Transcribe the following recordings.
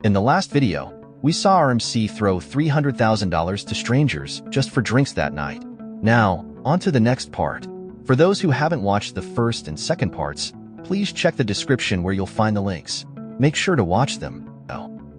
In the last video, we saw our MC throw $300,000 to strangers just for drinks that night. Now, on to the next part. For those who haven't watched the first and second parts, please check the description where you'll find the links. Make sure to watch them.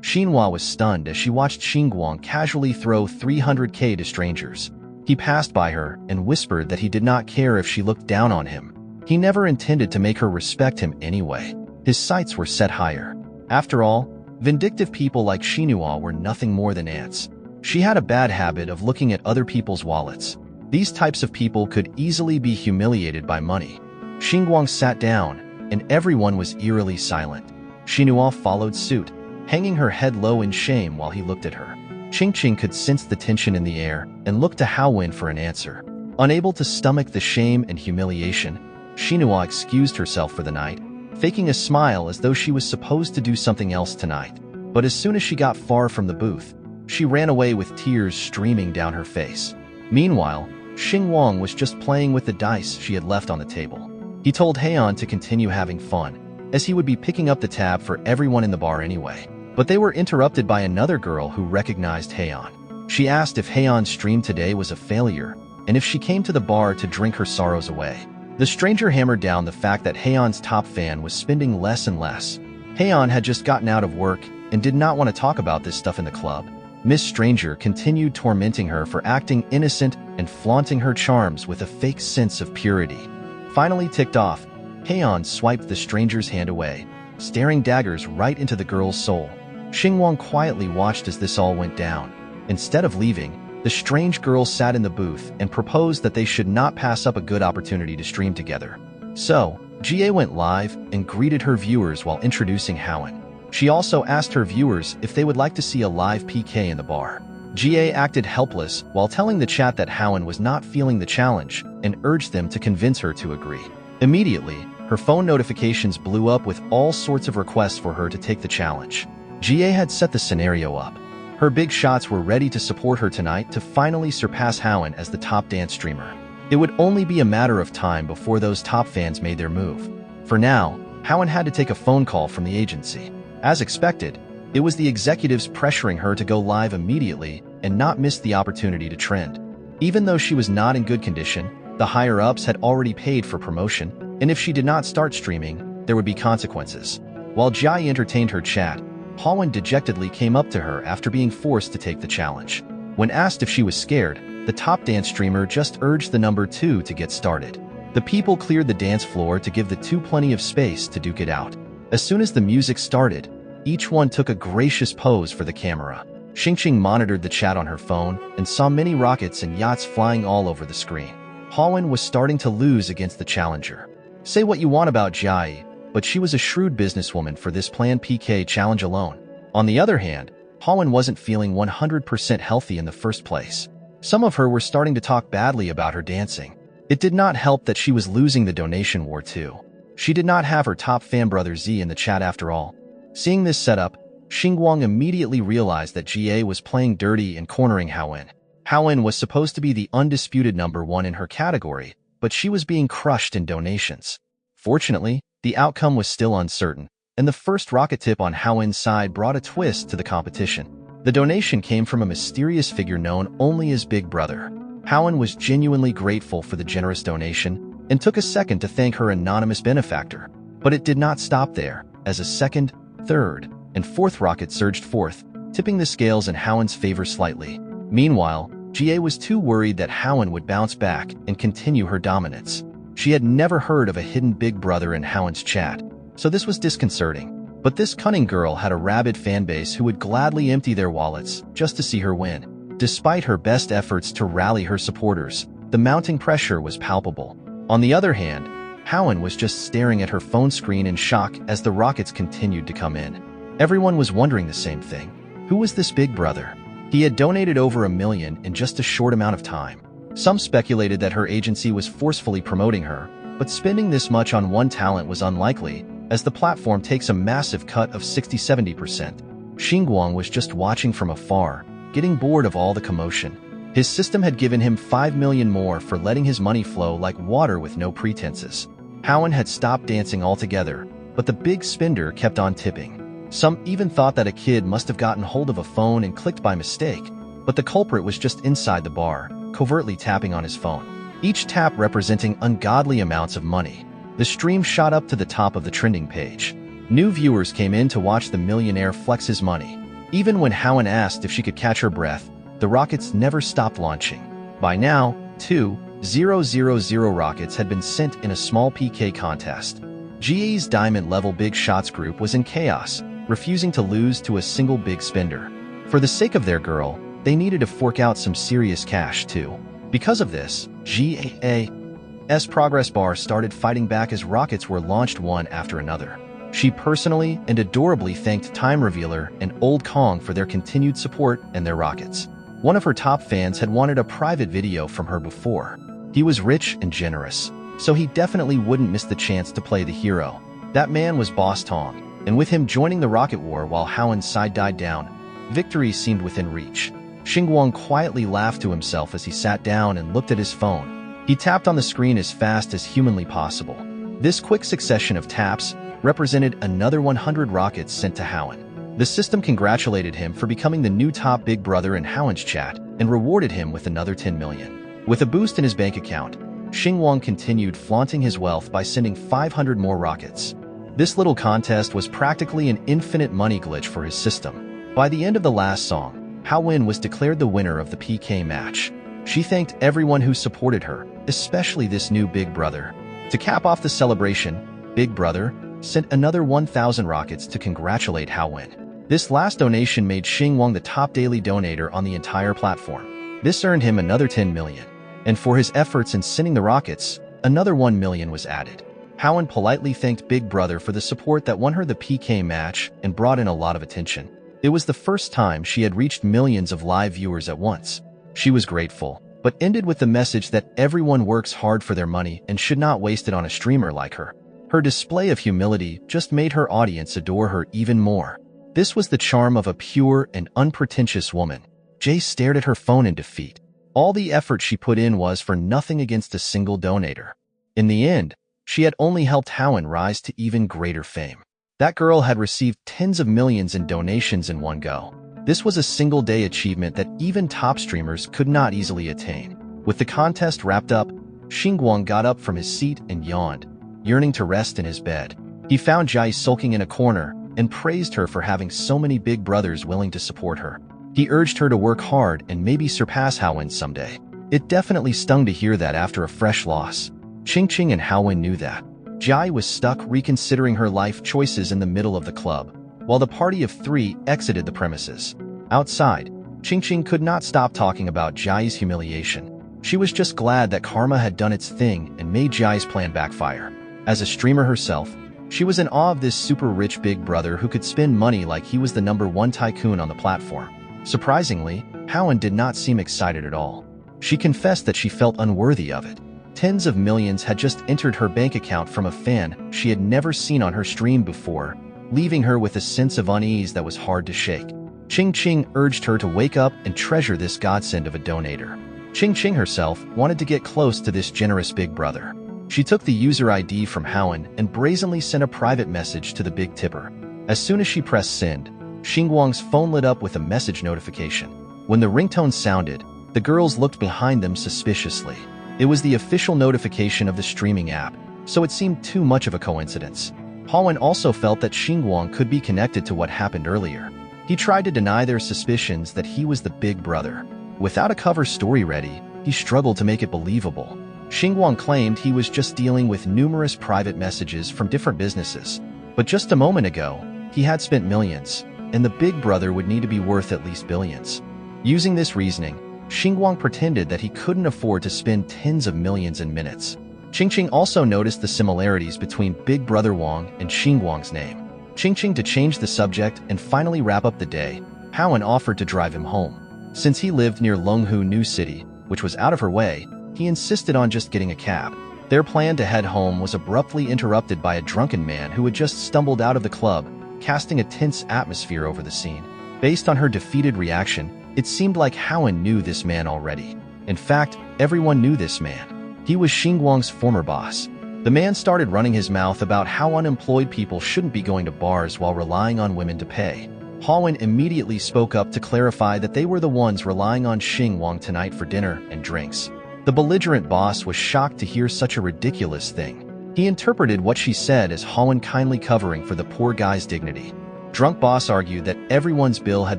Xingwang was stunned as she watched Xingwang casually throw $300K to strangers. He passed by her and whispered that he did not care if she looked down on him. He never intended to make her respect him anyway. His sights were set higher. After all, vindictive people like Xingwang were nothing more than ants. She had a bad habit of looking at other people's wallets. These types of people could easily be humiliated by money. Xingwang sat down, and everyone was eerily silent. Xingwang followed suit, hanging her head low in shame while he looked at her. Qingqing could sense the tension in the air and looked to Howen for an answer. Unable to stomach the shame and humiliation, Xingwang excused herself for the night, faking a smile as though she was supposed to do something else tonight. But as soon as she got far from the booth, she ran away with tears streaming down her face. Meanwhile, Xingwang was just playing with the dice she had left on the table. He told Heian to continue having fun, as he would be picking up the tab for everyone in the bar anyway. But they were interrupted by another girl who recognized Heian. She asked if Heian's stream today was a failure, and if she came to the bar to drink her sorrows away. The stranger hammered down the fact that Heian's top fan was spending less and less. Heian had just gotten out of work and did not want to talk about this stuff in the club. Miss Stranger continued tormenting her for acting innocent and flaunting her charms with a fake sense of purity. Finally ticked off, Heian swiped the stranger's hand away, staring daggers right into the girl's soul. Xingwang quietly watched as this all went down. Instead of leaving, the strange girl sat in the booth and proposed that they should not pass up a good opportunity to stream together. So, GA went live and greeted her viewers while introducing Howen. She also asked her viewers if they would like to see a live PK in the bar. GA acted helpless while telling the chat that Howen was not feeling the challenge and urged them to convince her to agree. Immediately, her phone notifications blew up with all sorts of requests for her to take the challenge. GA had set the scenario up. Her big shots were ready to support her tonight to finally surpass Howen as the top dance streamer. It would only be a matter of time before those top fans made their move. For now, Howen had to take a phone call from the agency. As expected, it was the executives pressuring her to go live immediately and not miss the opportunity to trend. Even though she was not in good condition, the higher-ups had already paid for promotion, and if she did not start streaming, there would be consequences. While Jai entertained her chat, Howen dejectedly came up to her after being forced to take the challenge. When asked if she was scared, the top dance streamer just urged the number 2 to get started. The people cleared the dance floor to give the 2 plenty of space to duke it out. As soon as the music started, each one took a gracious pose for the camera. Qingqing monitored the chat on her phone and saw many rockets and yachts flying all over the screen. Howen was starting to lose against the challenger. Say what you want about Jai, but she was a shrewd businesswoman for this planned PK challenge alone. On the other hand, Howen wasn't feeling 100% healthy in the first place. Some of her were starting to talk badly about her dancing. It did not help that she was losing the donation war too. She did not have her top fan brother Z in the chat after all. Seeing this setup, Xingwang immediately realized that GA was playing dirty and cornering Howen. Howen was supposed to be the undisputed number 1 in her category, but she was being crushed in donations. Fortunately, the outcome was still uncertain, and the first rocket tip on Howen's side brought a twist to the competition. The donation came from a mysterious figure known only as Big Brother. Howen was genuinely grateful for the generous donation and took a second to thank her anonymous benefactor. But it did not stop there, as a second, third, and fourth rocket surged forth, tipping the scales in Howen's favor slightly. Meanwhile, GA was too worried that Howen would bounce back and continue her dominance. She had never heard of a hidden Big Brother in Howen's chat, so this was disconcerting. But this cunning girl had a rabid fanbase who would gladly empty their wallets just to see her win. Despite her best efforts to rally her supporters, the mounting pressure was palpable. On the other hand, Howen was just staring at her phone screen in shock as the rockets continued to come in. Everyone was wondering the same thing. Who was this Big Brother? He had donated over $1 million in just a short amount of time. Some speculated that her agency was forcefully promoting her, but spending this much on one talent was unlikely, as the platform takes a massive cut of 60–70%. Xingwang was just watching from afar, getting bored of all the commotion. His system had given him $5 million more for letting his money flow like water with no pretenses. Howen had stopped dancing altogether, but the big spender kept on tipping. Some even thought that a kid must have gotten hold of a phone and clicked by mistake, but the culprit was just inside the bar, covertly tapping on his phone. Each tap representing ungodly amounts of money. The stream shot up to the top of the trending page. New viewers came in to watch the millionaire flex his money. Even when Howen asked if she could catch her breath, the rockets never stopped launching. By now, 2,000 rockets had been sent in a small PK contest. GA's diamond-level Big Shots group was in chaos, refusing to lose to a single big spender. For the sake of their girl, they needed to fork out some serious cash too. Because of this, GA's progress bar started fighting back as rockets were launched one after another. She personally and adorably thanked Time Revealer and Old Kong for their continued support and their rockets. One of her top fans had wanted a private video from her before. He was rich and generous, so he definitely wouldn't miss the chance to play the hero. That man was Boss Tong, and with him joining the rocket war while Howen's side died down, victory seemed within reach. Xingwang quietly laughed to himself as he sat down and looked at his phone. He tapped on the screen as fast as humanly possible. This quick succession of taps represented another 100 rockets sent to Howen. The system congratulated him for becoming the new top big brother in Howen's chat and rewarded him with another 10 million. With a boost in his bank account, Xingwang continued flaunting his wealth by sending 500 more rockets. This little contest was practically an infinite money glitch for his system. By the end of the last song, Howen was declared the winner of the PK match. She thanked everyone who supported her, especially this new big brother. To cap off the celebration, Big Brother sent another 1,000 rockets to congratulate Howen. This last donation made Xingwang the top daily donator on the entire platform. This earned him another 10 million. And for his efforts in sending the rockets, another 1 million was added. Howen politely thanked Big Brother for the support that won her the PK match and brought in a lot of attention. It was the first time she had reached millions of live viewers at once. She was grateful, but ended with the message that everyone works hard for their money and should not waste it on a streamer like her. Her display of humility just made her audience adore her even more. This was the charm of a pure and unpretentious woman. Jay stared at her phone in defeat. All the effort she put in was for nothing against a single donator. In the end, she had only helped Howen rise to even greater fame. That girl had received tens of millions in donations in one go. This was a single-day achievement that even top streamers could not easily attain. With the contest wrapped up, Xingwang got up from his seat and yawned, yearning to rest in his bed. He found Jai sulking in a corner and praised her for having so many big brothers willing to support her. He urged her to work hard and maybe surpass Howen someday. It definitely stung to hear that after a fresh loss. Ching and Howen knew that. Jai was stuck reconsidering her life choices in the middle of the club, while the party of three exited the premises. Outside, Ching could not stop talking about Jai's humiliation. She was just glad that karma had done its thing and made Jai's plan backfire. As a streamer herself, she was in awe of this super rich big brother who could spend money like he was the #1 tycoon on the platform. Surprisingly, Howen did not seem excited at all. She confessed that she felt unworthy of it. Tens of millions had just entered her bank account from a fan she had never seen on her stream before, leaving her with a sense of unease that was hard to shake. Ching urged her to wake up and treasure this godsend of a donator. Ching herself wanted to get close to this generous big brother. She took the user ID from Howen and brazenly sent a private message to the big tipper. As soon as she pressed send, Xingwang's phone lit up with a message notification. When the ringtone sounded, the girls looked behind them suspiciously. It was the official notification of the streaming app, so it seemed too much of a coincidence. Howen also felt that Xingwang could be connected to what happened earlier. He tried to deny their suspicions that he was the big brother. Without a cover story ready, he struggled to make it believable. Xingwang claimed he was just dealing with numerous private messages from different businesses. But just a moment ago, he had spent millions, and the big brother would need to be worth at least billions. Using this reasoning, Xingwang pretended that he couldn't afford to spend tens of millions in minutes. Ching also noticed the similarities between Big Brother Wang and Xingwang's name. Ching to change the subject and finally wrap up the day, Howen offered to drive him home. Since he lived near Longhu New City, which was out of her way, he insisted on just getting a cab. Their plan to head home was abruptly interrupted by a drunken man who had just stumbled out of the club, casting a tense atmosphere over the scene. Based on her defeated reaction, it seemed like Howen knew this man already. In fact, everyone knew this man. He was Xingwang's former boss. The man started running his mouth about how unemployed people shouldn't be going to bars while relying on women to pay. Howen immediately spoke up to clarify that they were the ones relying on Xingwang tonight for dinner and drinks. The belligerent boss was shocked to hear such a ridiculous thing. He interpreted what she said as Howen kindly covering for the poor guy's dignity. Drunk boss argued that everyone's bill had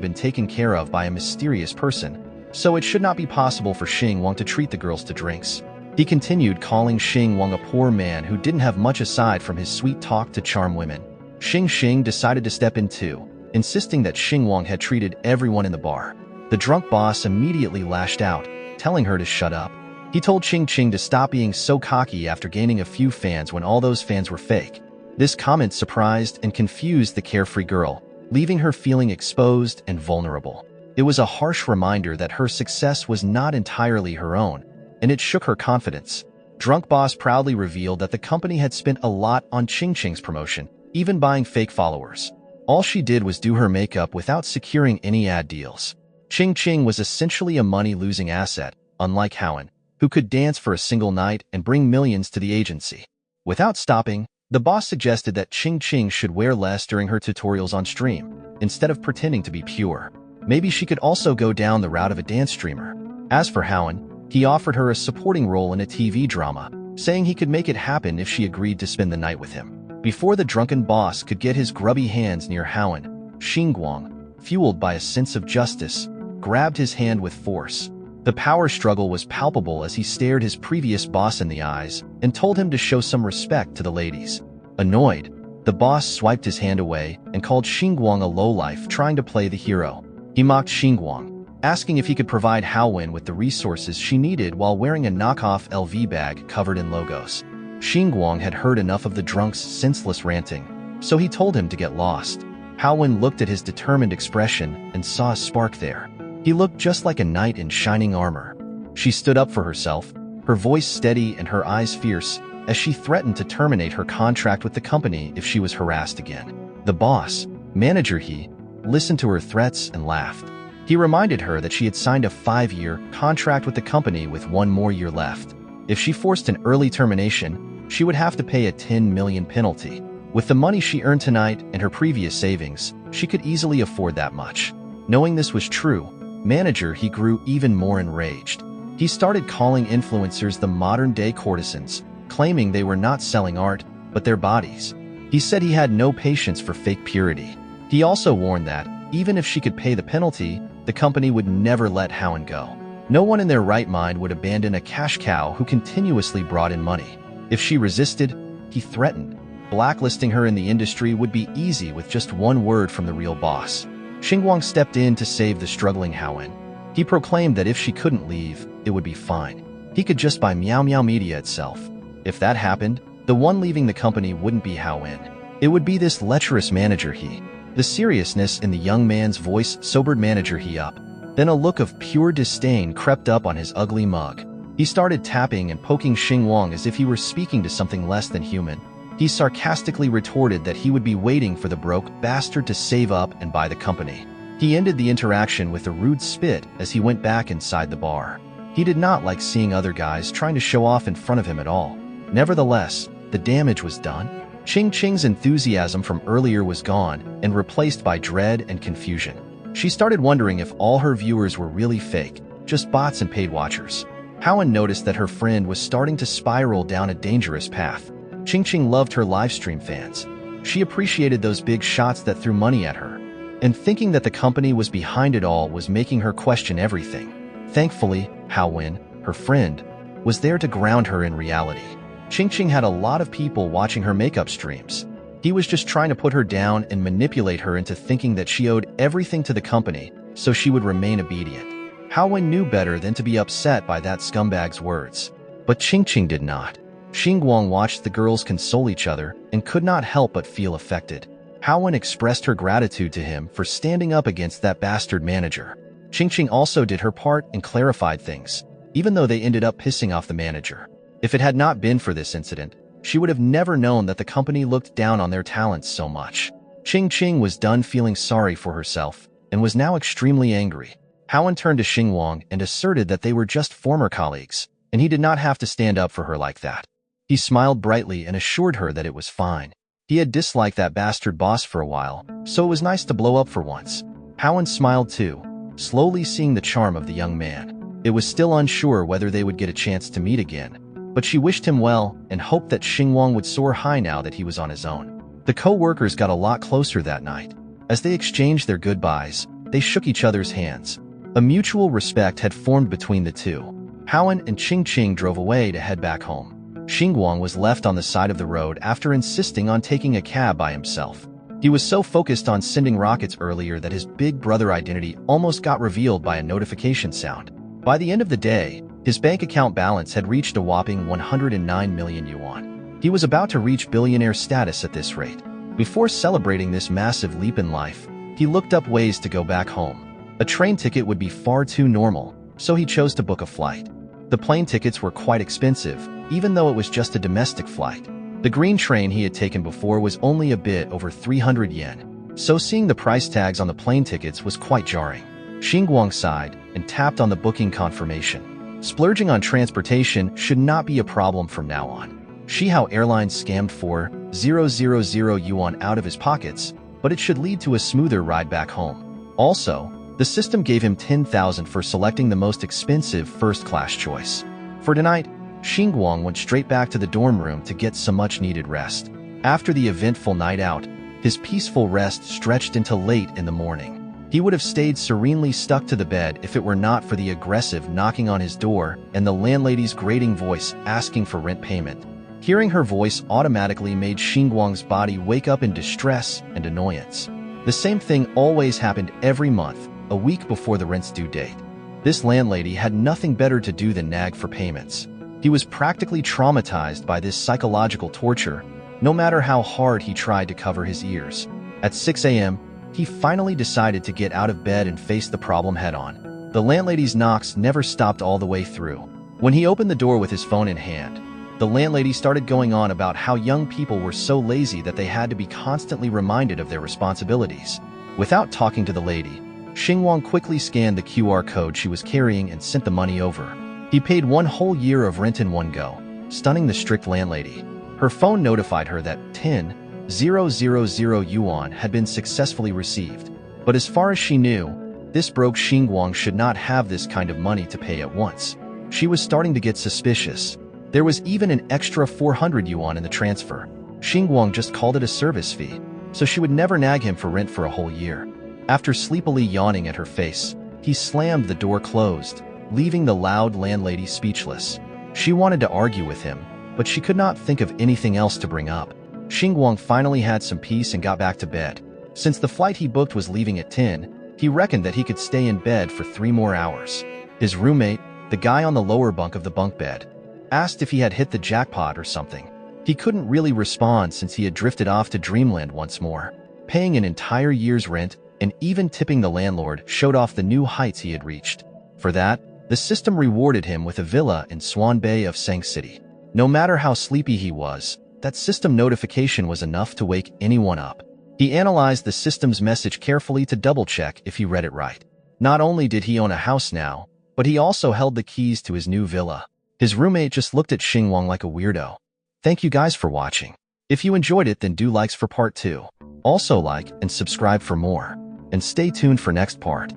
been taken care of by a mysterious person, so it should not be possible for Xingwang to treat the girls to drinks. He continued calling Xingwang a poor man who didn't have much aside from his sweet talk to charm women. Xing decided to step in too, insisting that Xingwang had treated everyone in the bar. The drunk boss immediately lashed out, telling her to shut up. He told Xing to stop being so cocky after gaining a few fans when all those fans were fake. This comment surprised and confused the carefree girl, leaving her feeling exposed and vulnerable. It was a harsh reminder that her success was not entirely her own, and it shook her confidence. Drunk boss proudly revealed that the company had spent a lot on Xing's promotion, even buying fake followers. All she did was do her makeup without securing any ad deals. Xing was essentially a money-losing asset, unlike Howen, who could dance for a single night and bring millions to the agency. Without stopping, the boss suggested that Xing should wear less during her tutorials on stream, instead of pretending to be pure. Maybe she could also go down the route of a dance streamer. As for Howen, he offered her a supporting role in a TV drama, saying he could make it happen if she agreed to spend the night with him. Before the drunken boss could get his grubby hands near Howen, Xingwang, fueled by a sense of justice, grabbed his hand with force. The power struggle was palpable as he stared his previous boss in the eyes and told him to show some respect to the ladies. Annoyed, the boss swiped his hand away and called Xingwang a lowlife trying to play the hero. He mocked Xingwang, asking if he could provide Howen with the resources she needed while wearing a knockoff LV bag covered in logos. Xingwang had heard enough of the drunk's senseless ranting, so he told him to get lost. Howen looked at his determined expression and saw a spark there. He looked just like a knight in shining armor. She stood up for herself, her voice steady and her eyes fierce, as she threatened to terminate her contract with the company if she was harassed again. The boss, manager he, listened to her threats and laughed. He reminded her that she had signed a 5-year contract with the company with 1 more year left. If she forced an early termination, she would have to pay a 10 million penalty. With the money she earned tonight and her previous savings, she could easily afford that much. Knowing this was true, manager he grew even more enraged. He started calling influencers the modern-day courtesans, claiming they were not selling art, but their bodies. He said he had no patience for fake purity. He also warned that, even if she could pay the penalty, the company would never let Howen go. No one in their right mind would abandon a cash cow who continuously brought in money. If she resisted, he threatened, blacklisting her in the industry would be easy with just 1 word from the real boss. Xingwang stepped in to save the struggling Howen. He proclaimed that if she couldn't leave, it would be fine. He could just buy Meow Meow Media itself. If that happened, the one leaving the company wouldn't be Howen. It would be this lecherous manager he. The seriousness in the young man's voice sobered manager he up. Then a look of pure disdain crept up on his ugly mug. He started tapping and poking Xingwang as if he were speaking to something less than human. He sarcastically retorted that he would be waiting for the broke bastard to save up and buy the company. He ended the interaction with a rude spit as he went back inside the bar. He did not like seeing other guys trying to show off in front of him at all. Nevertheless, the damage was done. Xing's enthusiasm from earlier was gone and replaced by dread and confusion. She started wondering if all her viewers were really fake, just bots and paid watchers. Howen noticed that her friend was starting to spiral down a dangerous path. Xing loved her livestream fans. She appreciated those big shots that threw money at her. And thinking that the company was behind it all was making her question everything. Thankfully, Howen, her friend, was there to ground her in reality. Xing had a lot of people watching her makeup streams. He was just trying to put her down and manipulate her into thinking that she owed everything to the company, so she would remain obedient. Howen knew better than to be upset by that scumbag's words. But Xing did not. Xingwang watched the girls console each other and could not help but feel affected. Howen expressed her gratitude to him for standing up against that bastard manager. Xing also did her part and clarified things, even though they ended up pissing off the manager. If it had not been for this incident, she would have never known that the company looked down on their talents so much. Xing was done feeling sorry for herself and was now extremely angry. Howen turned to Xingwang and asserted that they were just former colleagues, and he did not have to stand up for her like that. He smiled brightly and assured her that it was fine. He had disliked that bastard boss for a while, so it was nice to blow up for once. Howen smiled too, slowly seeing the charm of the young man. It was still unsure whether they would get a chance to meet again, but she wished him well and hoped that Xingwang would soar high now that he was on his own. The co-workers got a lot closer that night. As they exchanged their goodbyes, they shook each other's hands. A mutual respect had formed between the two. Howen and Ching drove away to head back home. Xingwang was left on the side of the road after insisting on taking a cab by himself. He was so focused on sending rockets earlier that his big brother identity almost got revealed by a notification sound. By the end of the day, his bank account balance had reached a whopping 109 million yuan. He was about to reach billionaire status at this rate. Before celebrating this massive leap in life, he looked up ways to go back home. A train ticket would be far too normal, so he chose to book a flight. The plane tickets were quite expensive, even though it was just a domestic flight. The green train he had taken before was only a bit over 300 yen, so seeing the price tags on the plane tickets was quite jarring. Xingwang sighed and tapped on the booking confirmation. Splurging on transportation should not be a problem from now on. Xihao Airlines scammed 4,000 yuan out of his pockets, but it should lead to a smoother ride back home. Also, the system gave him 10,000 for selecting the most expensive first-class choice. For tonight, Xingwang went straight back to the dorm room to get some much-needed rest. After the eventful night out, his peaceful rest stretched into late in the morning. He would have stayed serenely stuck to the bed if it were not for the aggressive knocking on his door and the landlady's grating voice asking for rent payment. Hearing her voice automatically made Xingwang's body wake up in distress and annoyance. The same thing always happened every month, a week before the rent's due date. This landlady had nothing better to do than nag for payments. He was practically traumatized by this psychological torture, no matter how hard he tried to cover his ears. At 6 a.m., he finally decided to get out of bed and face the problem head-on. The landlady's knocks never stopped all the way through. When he opened the door with his phone in hand, the landlady started going on about how young people were so lazy that they had to be constantly reminded of their responsibilities. Without talking to the lady, Xingwang quickly scanned the QR code she was carrying and sent the money over. He paid 1 whole year of rent in one go, stunning the strict landlady. Her phone notified her that 10,000 yuan had been successfully received. But as far as she knew, this broke Xingwang should not have this kind of money to pay at once. She was starting to get suspicious. There was even an extra 400 yuan in the transfer. Xingwang just called it a service fee, so she would never nag him for rent for a whole year. After sleepily yawning at her face, he slammed the door closed, leaving the loud landlady speechless. She wanted to argue with him, but she could not think of anything else to bring up. Xingwang finally had some peace and got back to bed. Since the flight he booked was leaving at 10, he reckoned that he could stay in bed for 3 more hours. His roommate, the guy on the lower bunk of the bunk bed, asked if he had hit the jackpot or something. He couldn't really respond since he had drifted off to dreamland once more. Paying an entire year's rent and even tipping the landlord showed off the new heights he had reached. For that, the system rewarded him with a villa in Swan Bay of Sang City. No matter how sleepy he was, that system notification was enough to wake anyone up. He analyzed the system's message carefully to double-check if he read it right. Not only did he own a house now, but he also held the keys to his new villa. His roommate just looked at Xingwang like a weirdo. Thank you guys for watching. If you enjoyed it, then do likes for part 2. Also like and subscribe for more. And stay tuned for next part.